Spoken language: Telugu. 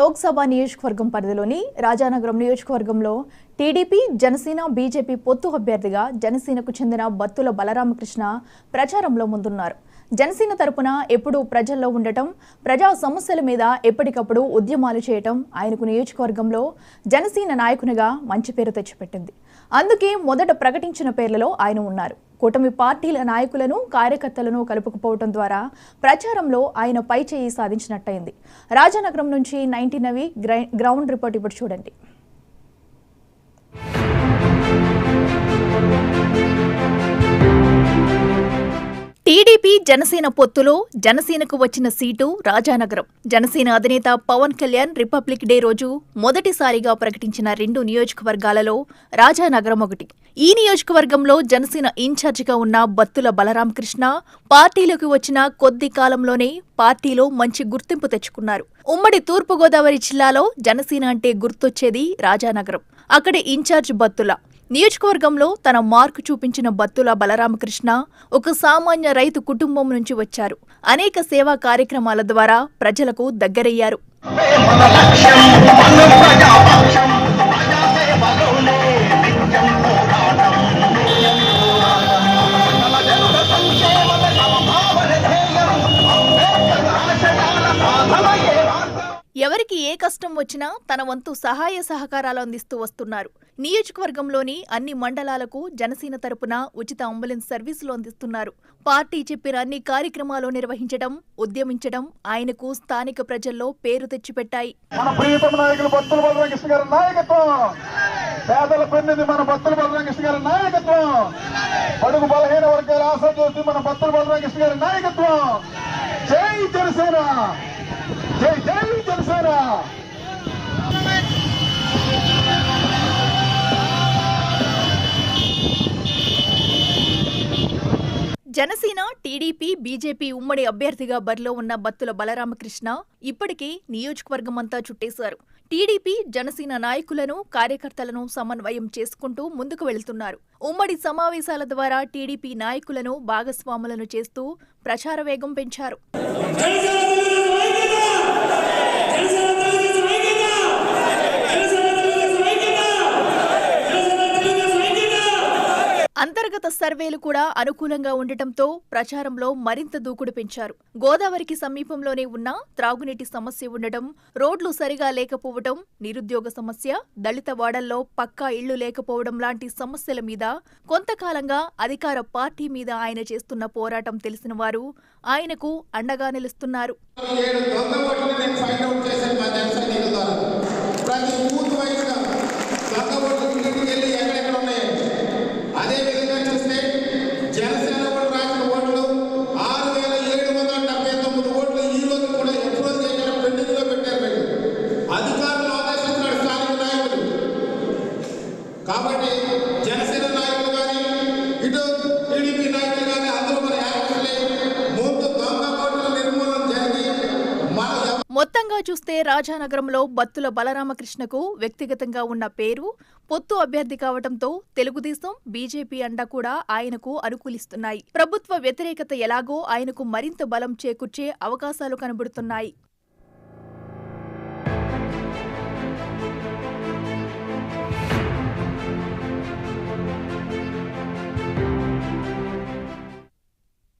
లోక్సభ నియోజకవర్గం పరిధిలోని రాజానగరం నియోజకవర్గంలో టీడీపీ జనసేన బీజేపీ పొత్తు అభ్యర్థిగా జనసేనకు చెందిన బత్తుల బలరామకృష్ణ ప్రచారంలో ముందున్నారు. జనసేన తరపున ఎప్పుడూ ప్రజల్లో ఉండటం, ప్రజా సమస్యల మీద ఎప్పటికప్పుడు ఉద్యమాలు చేయటం ఆయనకు నియోజకవర్గంలో జనసేన నాయకునిగా మంచి పేరు తెచ్చిపెట్టింది. అందుకే మొదట ప్రకటించిన పేర్లలో ఆయన ఉన్నారు. కూటమి పార్టీల నాయకులను, కార్యకర్తలను కలుపుకుపోవడం ద్వారా ప్రచారంలో ఆయన పై చేయి సాధించినట్టయింది. రాజానగరం నుంచి 19 గ్రౌండ్ రిపోర్ట్ ఇప్పుడు చూడండి. టీడీపీ జనసేన పొత్తులో జనసేనకు వచ్చిన సీటు రాజానగరం. జనసేన అధినేత పవన్ కళ్యాణ్ రిపబ్లిక్ డే రోజు మొదటిసారిగా ప్రకటించిన 2 నియోజకవర్గాలలో రాజానగరం ఒకటి. ఈ నియోజకవర్గంలో జనసేన ఇన్ఛార్జిగా ఉన్న బత్తుల బలరామకృష్ణ పార్టీలోకి వచ్చిన కొద్ది కాలంలోనే పార్టీలో మంచి గుర్తింపు తెచ్చుకున్నారు. ఉమ్మడి తూర్పుగోదావరి జిల్లాలో జనసేన అంటే గుర్తొచ్చేది రాజానగరం. అక్కడి ఇన్ఛార్జ్ బత్తుల. నియోజకవర్గంలో తన మార్కు చూపించిన బత్తుల బలరామకృష్ణ ఒక సామాన్య రైతు కుటుంబం నుంచి వచ్చారు. అనేక సేవా కార్యక్రమాల ద్వారా ప్రజలకు దగ్గరయ్యారు. ఎవరికి ఏ కష్టం వచ్చినా తన వంతు సహాయ సహకారాలు అందిస్తూ వస్తున్నారు. నియోజకవర్గంలోని అన్ని మండలాలకు జనసేన తరపున ఉచిత అంబులెన్స్ సర్వీసులు అందిస్తున్నారు. పార్టీ చెప్పిన అన్ని కార్యక్రమాలు నిర్వహించడం, ఉద్యమించడం ఆయనకు స్థానిక ప్రజల్లో పేరు తెచ్చిపెట్టాయి. జనసేన, టీడీపీ, బీజేపీ ఉమ్మడి అభ్యర్థిగా బరిలో ఉన్న బత్తుల బలరామకృష్ణ ఇప్పటికే నియోజకవర్గమంతా చుట్టేశారు. టీడీపీ, జనసేన నాయకులను, కార్యకర్తలను సమన్వయం చేసుకుంటూ ముందుకు వెళుతున్నారు. ఉమ్మడి సమావేశాల ద్వారా టీడీపీ నాయకులను భాగస్వాములను చేస్తూ ప్రచార వేగం పెంచారు. అంతర్గత సర్వేలు కూడా అనుకూలంగా ఉండటంతో ప్రచారంలో మరింత దూకుడు పెంచారు. గోదావరికి సమీపంలోనే ఉన్న త్రాగునీటి సమస్య ఉండటం, రోడ్లు సరిగా లేకపోవడం, నిరుద్యోగ సమస్య, దళిత వాడల్లో పక్కా ఇళ్లు లేకపోవడం లాంటి సమస్యల మీద కొంతకాలంగా అధికార పార్టీ మీద ఆయన చేస్తున్న పోరాటం తెలిసిన వారు ఆయనకు అండగా నిలుస్తున్నారు. కాబట్టి జనసేన నాయకులు కానీ ఇటు టీడీపీ నాయకులు కానీ అందరూ మన యాక్చువల్లీ ముందు దొంగ ఓట్ల నిర్మూలన జరిగి మొత్తంగా చూస్తే రాజానగరంలో బత్తుల బలరామకృష్ణకు వ్యక్తిగతంగా ఉన్న పేరు, పొత్తు అభ్యర్థి కావడంతో తెలుగుదేశం, బీజేపీ అండ కూడా ఆయనకు అనుకూలిస్తున్నాయి. ప్రభుత్వ వ్యతిరేకత ఎలాగో ఆయనకు మరింత బలం చేకూర్చే అవకాశాలు కనబడుతున్నాయి.